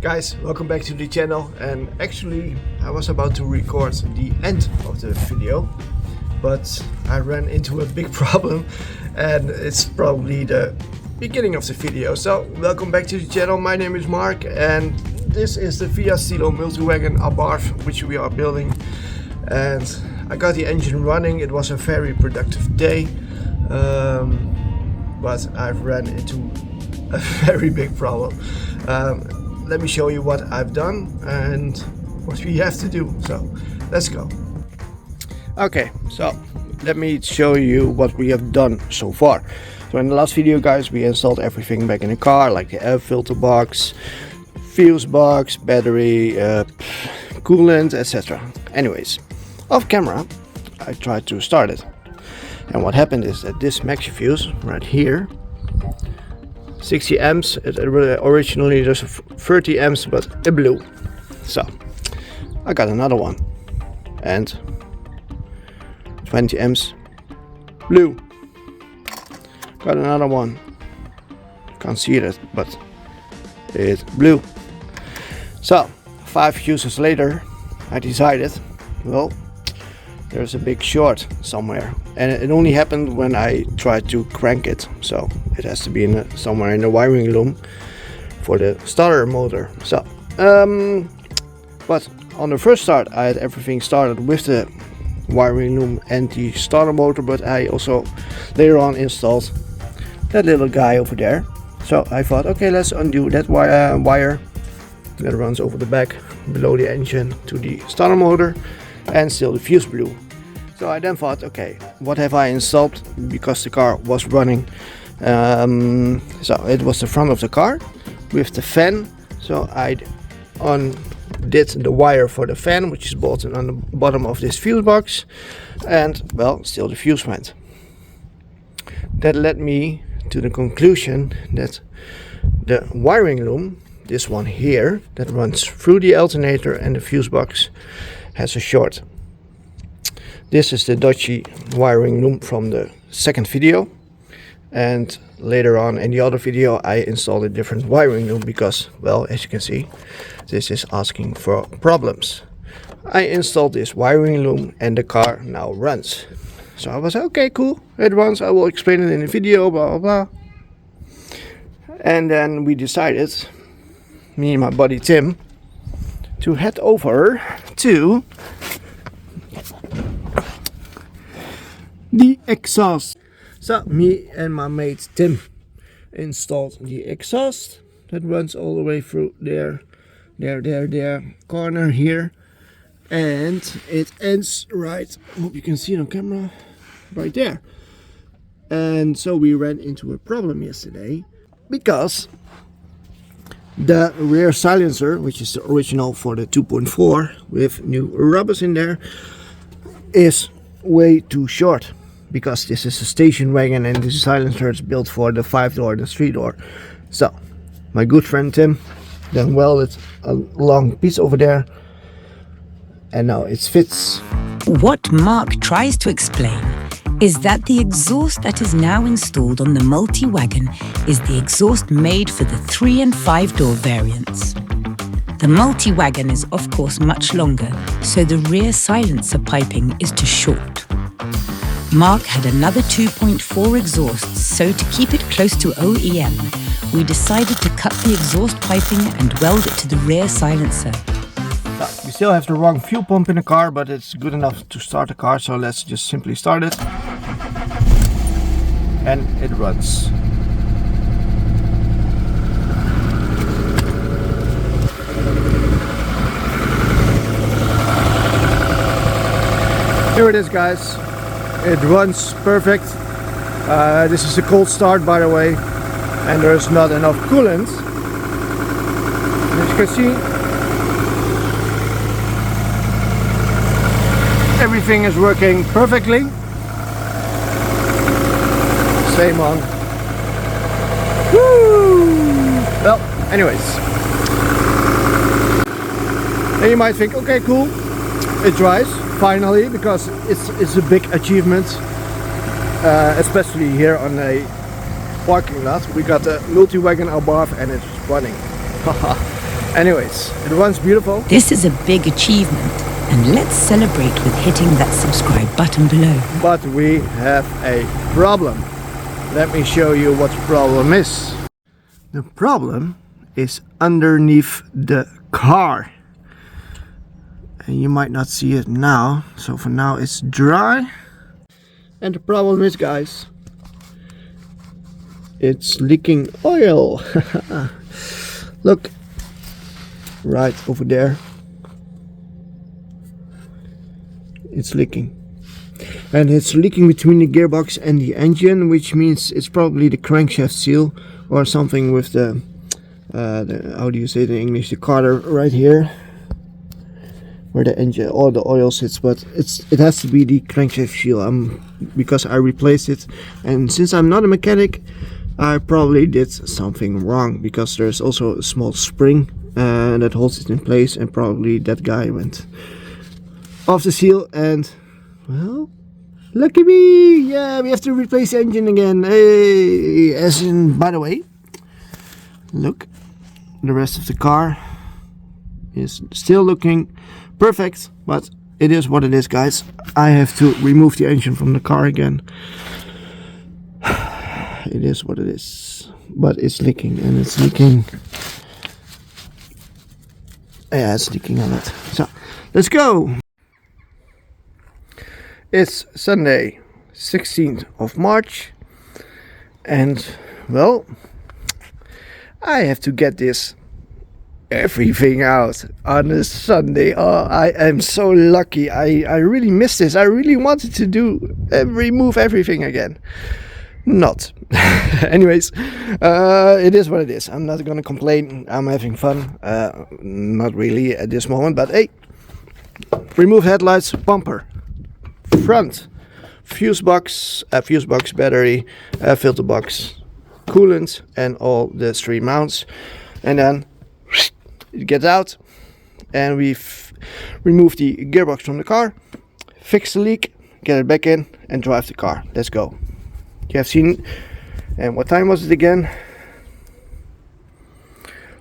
Guys, welcome back to the channel, and actually I was about to record the end of the video, but I ran into a big problem and it's probably the beginning of the video. So welcome back to the channel. My name is Mark and this is the Fiat Stilo multi-wagon Abarth which we are building, and I got the engine running. It was a very productive day, but I've ran into a very big problem. Let me show you what I've done and what we have to do. So let's go. Okay, so let me show you what we have done so far. So in the last video, guys, we installed everything back in the car, like the air filter box, fuse box, battery, coolant, etc. Anyways, off camera I tried to start it, and what happened is that this maxi fuse right here, 60 amps, it originally just 30 amps, but it blew. So I got another one and 20 amps, blew. Got another one, can't see it, but it blew. So 5 uses later I decided, well, there's a big short somewhere, and it only happened when I tried to crank it, so it has to be somewhere in the wiring loom for the starter motor. So but on the first start I had everything started with the wiring loom and the starter motor, but I also later on installed that little guy over there. So I thought, okay, let's undo that wire that runs over the back below the engine to the starter motor, and still the fuse blew. So I then thought, okay, what have I installed, because the car was running. So it was the front of the car with the fan. So I undid the wire for the fan, which is bolted on the bottom of this fuse box, and well, still the fuse went. That led me to the conclusion that the wiring loom, this one here that runs through the alternator and the fuse box, has a short. This is the dodgy wiring loom from the second video, and later on in the other video I installed a different wiring loom because, well, as you can see, this is asking for problems. I installed this wiring loom and the car now runs. So I was okay, cool, it runs, I will explain it in the video, blah blah blah. And then we decided, me and my buddy Tim, to head over to the exhaust. So me and my mate Tim installed the exhaust that runs all the way through there, corner here, and it ends right, hope you can see it on camera, right there. And so we ran into a problem yesterday because the rear silencer, which is the original for the 2.4 with new rubbers in there, is way too short, because this is a station wagon and this silencer is built for the 5-door, the 3-door. So my good friend Tim then welded a long piece over there, and now it fits. What Mark tries to explain is that the exhaust that is now installed on the multi-wagon is the exhaust made for the 3 and 5-door variants. The multi-wagon is of course much longer, so the rear silencer piping is too short. Mark had another 2.4 exhausts, so to keep it close to OEM, we decided to cut the exhaust piping and weld it to the rear silencer. We still have the wrong fuel pump in the car, but it's good enough to start the car, so let's just simply start it. And it runs. Here it is, guys. It runs perfect. This is a cold start, by the way, and there's not enough coolant. As you can see, everything is working perfectly. Same on. Woo! Well, anyways, and you might think, okay, cool, it dries finally, because it's a big achievement, especially here on a parking lot. We got a multi-wagon Abarth and it's running. Anyways, it runs beautiful. This is a big achievement, and let's celebrate with hitting that subscribe button below. But we have a problem. Let me show you what the problem is. The problem is underneath the car. And you might not see it now. So for now it's dry. And the problem is, guys, it's leaking oil. Look, right over there. It's leaking. And it's leaking between the gearbox and the engine, which means it's probably the crankshaft seal or something with the how do you say it in English, the carter right here where the engine or the oil sits, but it has to be the crankshaft seal because I replaced it, and since I'm not a mechanic, I probably did something wrong, because there's also a small spring that holds it in place, and probably that guy went off the seal, and well, lucky me! Yeah, we have to replace the engine again. Hey, as in, by the way, look, the rest of the car is still looking perfect, but it is what it is, guys. I have to remove the engine from the car again. It is what it is, but it's leaking, and it's leaking. Yeah, it's leaking a lot. So, let's go! It's Sunday, 16th of March, and well, I have to get everything out on a Sunday. Oh, I am so lucky. I really missed this. I really wanted to remove everything again. Not. Anyways, it is what it is. I'm not gonna complain. I'm having fun. Not really at this moment, but hey, remove headlights, bumper, front, fuse box, battery, filter box, coolant, and all the three mounts, and then it gets out, and we've removed the gearbox from the car, fix the leak, get it back in, and drive the car. Let's go. You have seen, and what time was it again?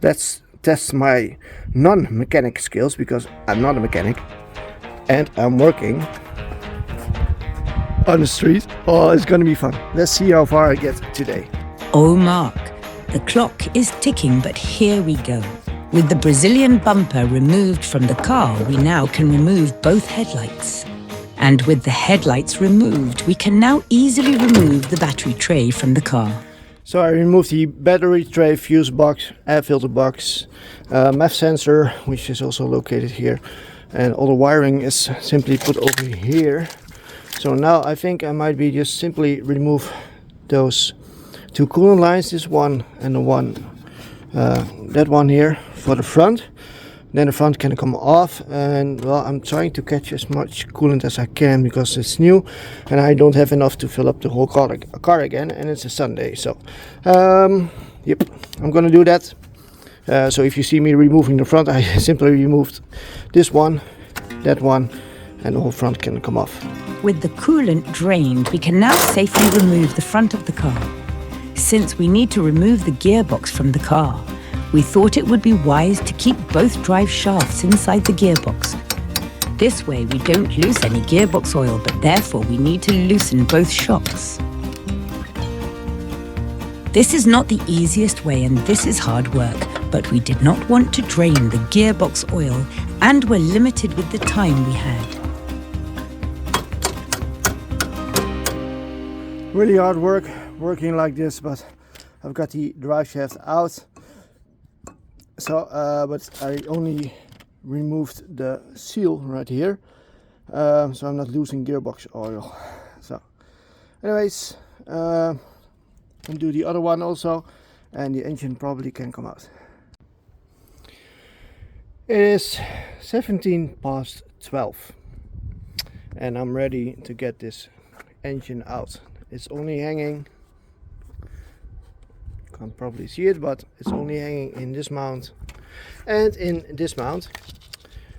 Let's test my non-mechanic skills, because I'm not a mechanic and I'm working on the street. Oh, it's gonna be fun. Let's see how far I get today. Oh, Mark, the clock is ticking, but here we go. With the Brazilian bumper removed from the car, we now can remove both headlights. And with the headlights removed, we can now easily remove the battery tray from the car. So I removed the battery tray, fuse box, air filter box, MEF sensor, which is also located here, and all the wiring is simply put over here. So now I think I might be just simply remove those two coolant lines, this one and the one, that one here for the front. Then the front can come off, and well, I'm trying to catch as much coolant as I can because it's new and I don't have enough to fill up the whole car again, and it's a Sunday. So yep, I'm gonna do that. So if you see me removing the front, I simply removed this one, that one, and the whole front can come off. With the coolant drained, we can now safely remove the front of the car. Since we need to remove the gearbox from the car, we thought it would be wise to keep both drive shafts inside the gearbox. This way we don't lose any gearbox oil, but therefore we need to loosen both shocks. This is not the easiest way, and this is hard work, but we did not want to drain the gearbox oil, and were limited with the time we had. Really hard work working like this, but I've got the drive shaft out. So, but I only removed the seal right here, so I'm not losing gearbox oil. So, anyways, undo the other one also, and the engine probably can come out. It is 12:17, and I'm ready to get this engine out. It's only hanging. Can't probably see it, but it's only hanging in this mount and in this mount.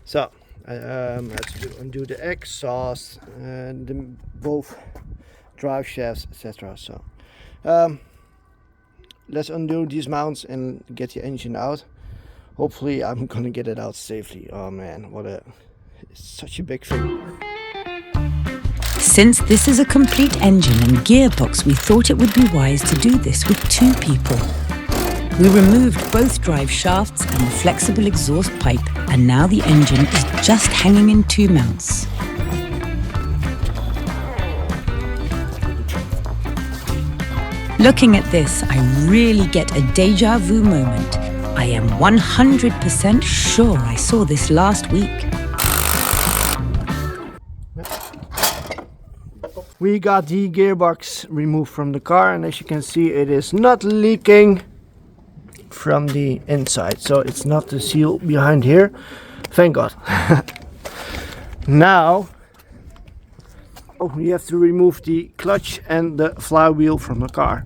So let's undo the exhaust and both drive shafts, etc. So let's undo these mounts and get the engine out. Hopefully I'm gonna get it out safely. Oh man, it's such a big thing. Since this is a complete engine and gearbox, we thought it would be wise to do this with 2 people. We removed both drive shafts and the flexible exhaust pipe, and now the engine is just hanging in 2 mounts. Looking at this, I really get a deja vu moment. I am 100% sure I saw this last week. We got the gearbox removed from the car, and as you can see, it is not leaking from the inside, so it's not the seal behind here, thank God. Now we have to remove the clutch and the flywheel from the car.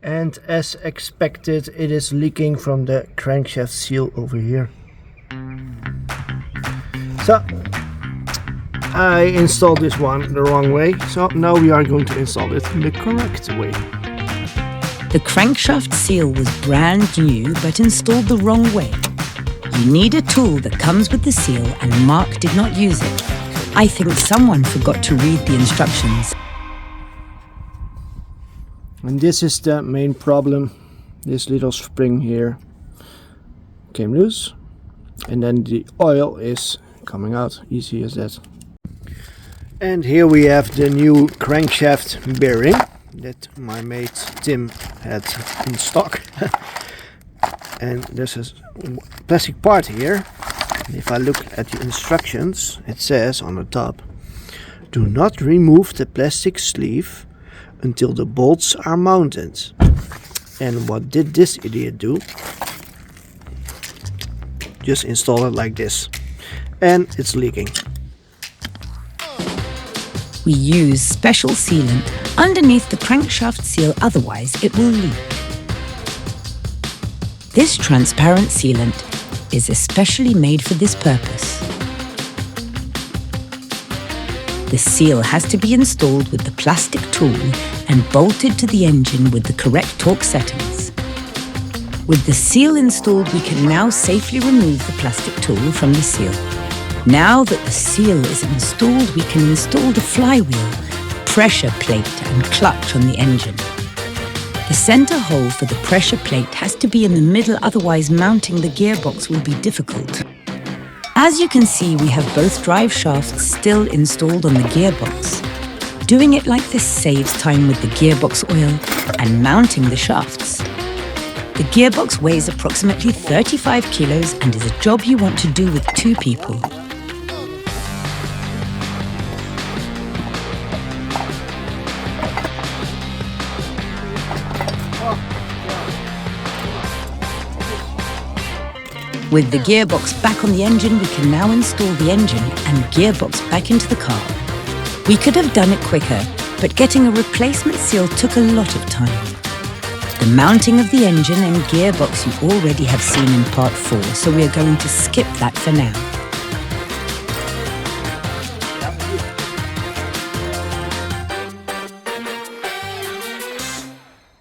And as expected, it is leaking from the crankshaft seal over here. So I installed this one the wrong way, so now we are going to install it the correct way. The crankshaft seal was brand new but installed the wrong way. You need a tool that comes with the seal, and Mark did not use it. I think someone forgot to read the instructions. And this is the main problem. This little spring here came loose, and then the oil is coming out, easy as that. And here we have the new crankshaft bearing that my mate Tim had in stock. And there's a plastic part here. If I look at the instructions, it says on the top, do not remove the plastic sleeve until the bolts are mounted. And what did this idiot do? Just install it like this. And it's leaking. We use special sealant underneath the crankshaft seal, otherwise it will leak. This transparent sealant is especially made for this purpose. The seal has to be installed with the plastic tool and bolted to the engine with the correct torque settings. With the seal installed, we can now safely remove the plastic tool from the seal. Now that the seal is installed, we can install the flywheel, pressure plate and clutch on the engine. The center hole for the pressure plate has to be in the middle, otherwise mounting the gearbox will be difficult. As you can see, we have both drive shafts still installed on the gearbox. Doing it like this saves time with the gearbox oil and mounting the shafts. The gearbox weighs approximately 35 kilos and is a job you want to do with 2 people. With the gearbox back on the engine, we can now install the engine and gearbox back into the car. We could have done it quicker, but getting a replacement seal took a lot of time. The mounting of the engine and gearbox you already have seen in part 4, so we are going to skip that for now.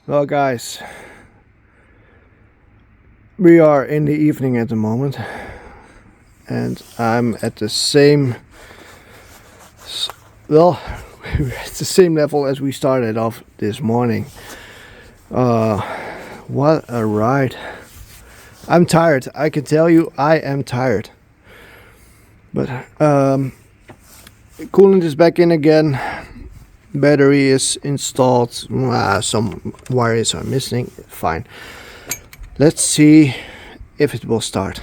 Well guys, we are in the evening at the moment, and I'm at the same, well, it's the same level as we started off this morning. What a ride. I'm tired, I can tell you, I am tired. But coolant is back in again, battery is installed, some wires are missing, fine. Let's see if it will start.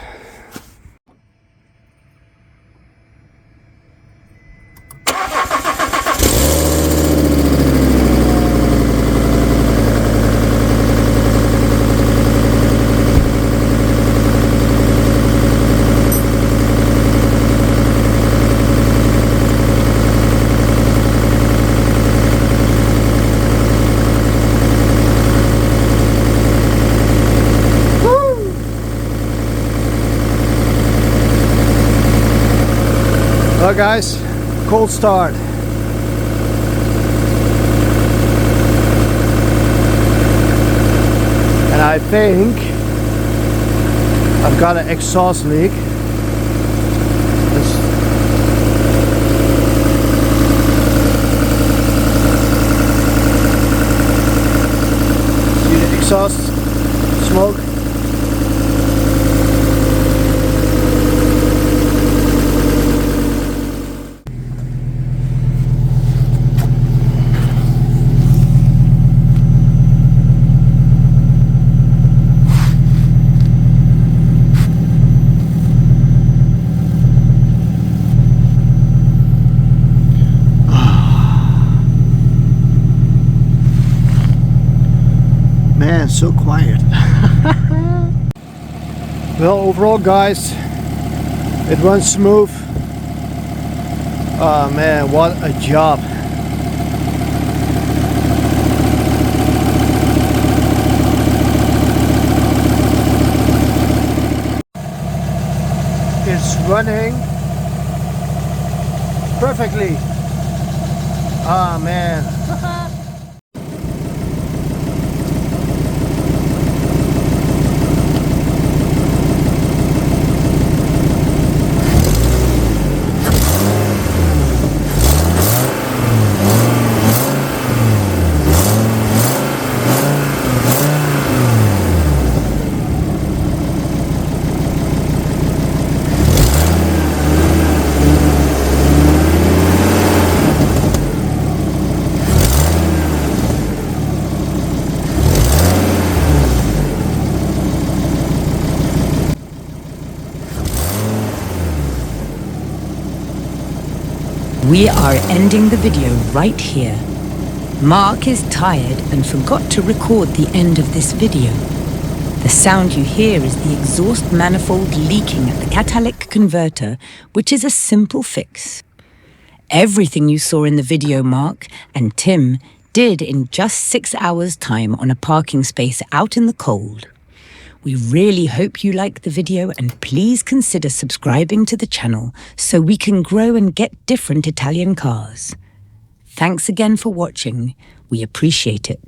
Well guys, cold start. And I think I've got an exhaust leak. See the exhaust smoke? Man, so quiet. Well, overall guys, it runs smooth. Oh man, what a job. It's running perfectly. Ah man. We are ending the video right here. Mark is tired and forgot to record the end of this video. The sound you hear is the exhaust manifold leaking at the catalytic converter, which is a simple fix. Everything you saw in the video Mark and Tim did in just 6 hours' time on a parking space out in the cold. We really hope you like the video and please consider subscribing to the channel so we can grow and get different Italian cars. Thanks again for watching. We appreciate it.